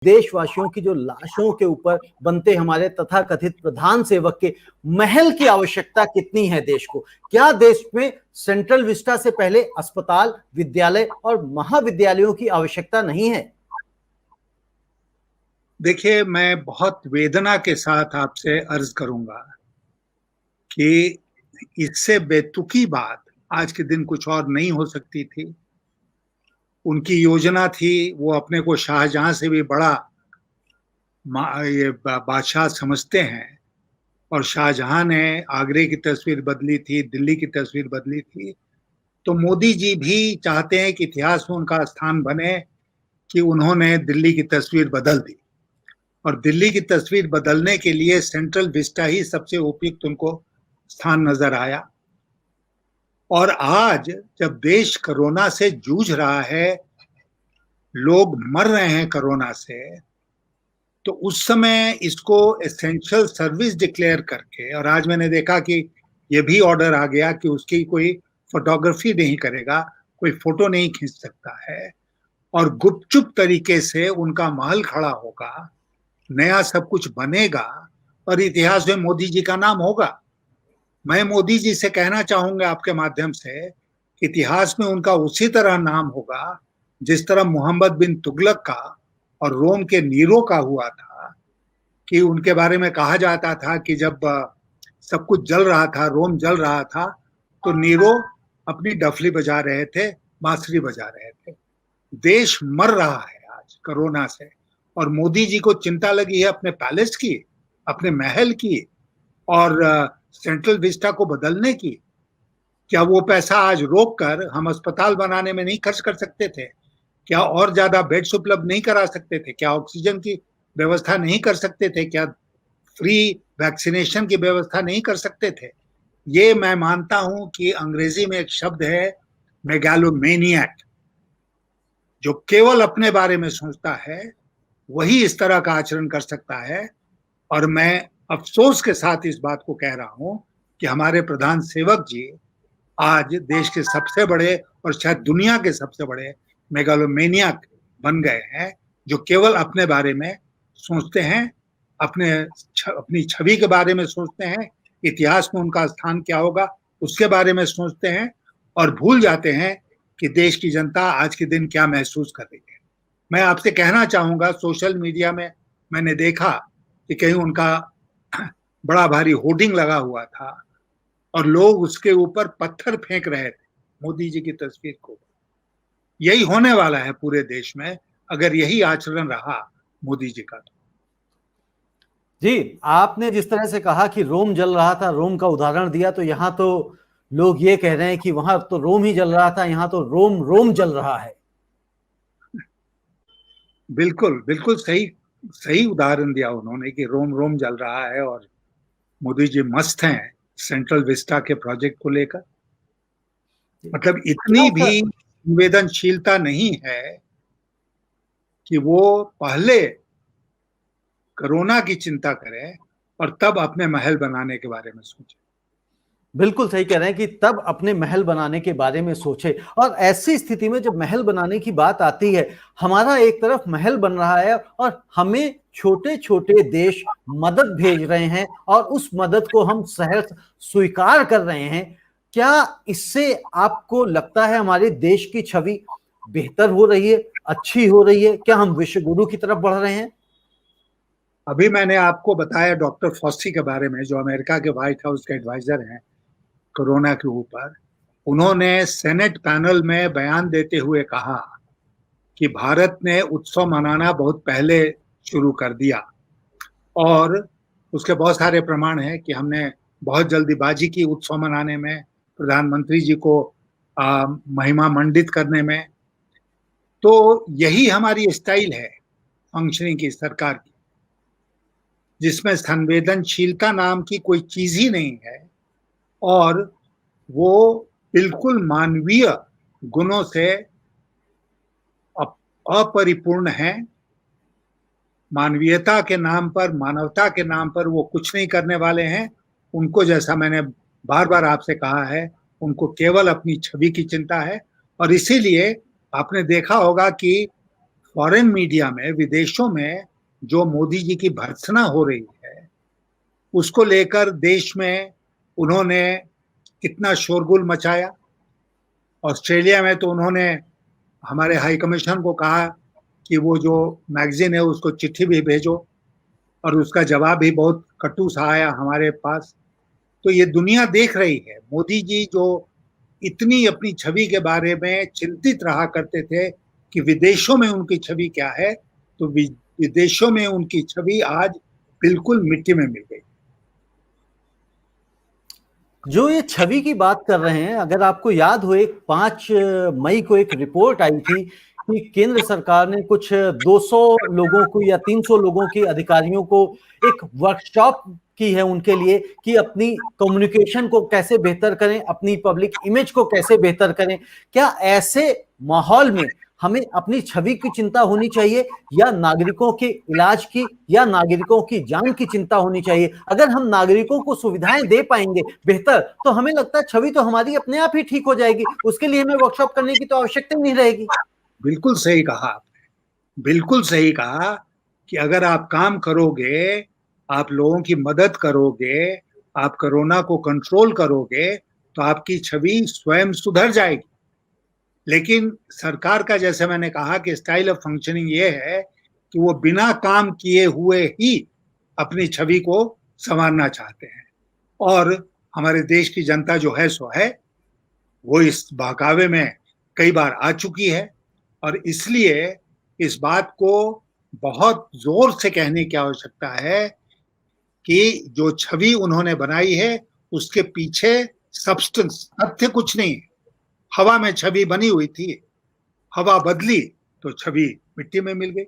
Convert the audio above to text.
देशवासियों की जो लाशों के ऊपर बनते हमारे तथाकथित प्रधान सेवक के महल की आवश्यकता कितनी है देश को? क्या देश में सेंट्रल विस्टा से पहले अस्पताल, विद्यालय और महाविद्यालयों की आवश्यकता नहीं है? देखिए, मैं बहुत वेदना के साथ आपसे अर्ज करूंगा कि इससे बेतुकी बात आज के दिन कुछ और नहीं हो सकती थी। उनकी योजना थी, वो अपने को शाहजहां से भी बड़ा ये बादशाह समझते हैं, और शाहजहां ने आगरे की तस्वीर बदली थी, दिल्ली की तस्वीर बदली थी। तो मोदी जी भी चाहते हैं कि इतिहास में उनका स्थान बने कि उन्होंने दिल्ली की तस्वीर बदल दी, और दिल्ली की तस्वीर बदलने के लिए सेंट्रल विस्टा ही सबसे उपयुक्त उनको स्थान नजर आया। और आज जब देश कोरोना से जूझ रहा है, लोग मर रहे हैं कोरोना से, तो उस समय इसको एसेंशियल सर्विस डिक्लेयर करके, और आज मैंने देखा कि ये भी ऑर्डर आ गया कि उसकी कोई फोटोग्राफी नहीं करेगा, कोई फोटो नहीं खींच सकता है, और गुपचुप तरीके से उनका महल खड़ा होगा, नया सब कुछ बनेगा और इतिहास में मोदी जी का नाम होगा। मैं मोदी जी से कहना चाहूंगा आपके माध्यम से, इतिहास में उनका उसी तरह नाम होगा जिस तरह मोहम्मद बिन तुगलक का और रोम के नीरो का हुआ था, कि उनके बारे में कहा जाता था कि जब सब कुछ जल रहा था, रोम जल रहा था, तो नीरो अपनी डफली बजा रहे थे, बांसुरी बजा रहे थे। देश मर रहा है आज कोरोना से, और मोदी जी को चिंता लगी है अपने पैलेस की, अपने महल की, और सेंट्रल विस्टा को बदलने की। क्या वो पैसा आज रोक कर हम अस्पताल बनाने में नहीं खर्च कर सकते थे? क्या और ज्यादा बेड्स उपलब्ध नहीं करा सकते थे? क्या ऑक्सीजन की व्यवस्था नहीं कर सकते थे? क्या फ्री वैक्सीनेशन की व्यवस्था नहीं कर सकते थे? ये मैं मानता हूं कि अंग्रेजी में एक शब्द है मेगालोमेनियक, जो केवल अपने बारे में सोचता है, वही इस तरह का आचरण कर सकता है। और मैं अफसोस के साथ इस बात को कह रहा हूं कि हमारे प्रधान सेवक जी आज देश के सबसे बड़े और शायद दुनिया के सबसे बड़े मेगालोमेनियक बन गए हैं, जो केवल अपने बारे में सोचते हैं, अपनी छवि के बारे में सोचते हैं, इतिहास में उनका स्थान क्या होगा उसके बारे में सोचते हैं, और भूल जाते हैं कि देश की जनता आज के दिन क्या महसूस कर रही है। मैं आपसे कहना चाहूंगा, सोशल मीडिया में मैंने देखा कि कहीं उनका बड़ा भारी होर्डिंग लगा हुआ था और लोग उसके ऊपर पत्थर फेंक रहे थे मोदी जी की तस्वीर को। यही होने वाला है पूरे देश में अगर यही आचरण रहा मोदी जी का। तो जी, आपने जिस तरह से कहा कि रोम जल रहा था, रोम का उदाहरण दिया, तो यहाँ तो लोग ये कह रहे हैं कि वहां तो रोम ही जल रहा था, यहाँ तो रोम रोम जल रहा है। बिल्कुल बिल्कुल सही सही उदाहरण दिया उन्होंने कि रोम रोम जल रहा है, और मोदी जी मस्त हैं सेंट्रल विस्टा के प्रोजेक्ट को लेकर। मतलब इतनी भी संवेदनशीलता नहीं है कि वो पहले कोरोना की चिंता करें और तब अपने महल बनाने के बारे में सोचें। बिल्कुल सही कह रहे हैं कि तब अपने महल बनाने के बारे में सोचे। और ऐसी स्थिति में जब महल बनाने की बात आती है, हमारा एक तरफ महल बन रहा है और हमें छोटे छोटे देश मदद भेज रहे हैं और उस मदद को हम सहर्ष स्वीकार कर रहे हैं। क्या इससे आपको लगता है हमारे देश की छवि बेहतर हो रही है, अच्छी हो रही है? क्या हम विश्व गुरु की तरफ बढ़ रहे हैं? अभी मैंने आपको बताया डॉक्टर फॉसी के बारे में, जो अमेरिका के व्हाइट हाउस के एडवाइजर हैं कोरोना के ऊपर। उन्होंने सेनेट पैनल में बयान देते हुए कहा कि भारत ने उत्सव मनाना बहुत पहले शुरू कर दिया, और उसके बहुत सारे प्रमाण हैं कि हमने बहुत जल्दीबाजी की उत्सव मनाने में, प्रधानमंत्री जी को महिमा मंडित करने में। तो यही हमारी स्टाइल है फंक्शनिंग की सरकार की, जिसमें संवेदनशीलता नाम की कोई चीज ही नहीं है, और वो बिल्कुल मानवीय गुणों से अपरिपूर्ण है। मानवीयता के नाम पर, मानवता के नाम पर वो कुछ नहीं करने वाले हैं। उनको, जैसा मैंने बार बार आपसे कहा है, उनको केवल अपनी छवि की चिंता है। और इसीलिए आपने देखा होगा कि फॉरेन मीडिया में, विदेशों में जो मोदी जी की भर्त्सना हो रही है, उसको लेकर देश में उन्होंने कितना शोरगुल मचाया। ऑस्ट्रेलिया में तो उन्होंने हमारे हाई कमीशन को कहा कि वो जो मैगजीन है उसको चिट्ठी भी भेजो, और उसका जवाब भी बहुत कटु सा आया हमारे पास। तो ये दुनिया देख रही है, मोदी जी जो इतनी अपनी छवि के बारे में चिंतित रहा करते थे कि विदेशों में उनकी छवि क्या है, तो विदेशों में उनकी छवि आज बिल्कुल मिट्टी में मिल गई। जो ये छवि की बात कर रहे हैं, अगर आपको याद हो, एक 5 मई को एक रिपोर्ट आई थी कि केंद्र सरकार ने कुछ 200 लोगों को या 300 लोगों की अधिकारियों को एक वर्कशॉप की है उनके लिए कि अपनी कम्युनिकेशन को कैसे बेहतर करें, अपनी पब्लिक इमेज को कैसे बेहतर करें। क्या ऐसे माहौल में हमें अपनी छवि की चिंता होनी चाहिए या नागरिकों के इलाज की या नागरिकों की जान की चिंता होनी चाहिए? अगर हम नागरिकों को सुविधाएं दे पाएंगे बेहतर, तो हमें लगता है छवि तो हमारी अपने आप ही ठीक हो जाएगी, उसके लिए हमें वर्कशॉप करने की तो आवश्यकता नहीं रहेगी। बिल्कुल सही कहा आपने, बिल्कुल सही कहा कि अगर आप काम करोगे, आप लोगों की मदद करोगे, आप कोरोना को कंट्रोल करोगे, तो आपकी छवि स्वयं सुधर जाएगी। लेकिन सरकार का, जैसे मैंने कहा, कि स्टाइल ऑफ फंक्शनिंग ये है कि वो बिना काम किए हुए ही अपनी छवि को संवारना चाहते हैं। और हमारे देश की जनता जो है सो है, वो इस बहकावे में कई बार आ चुकी है, और इसलिए इस बात को बहुत जोर से कहने की आवश्यकता है कि जो छवि उन्होंने बनाई है उसके पीछे सब्सटेंस, तथ्य कुछ नहीं है। हवा में छवि बनी हुई थी, हवा बदली तो छवि मिट्टी में मिल गई।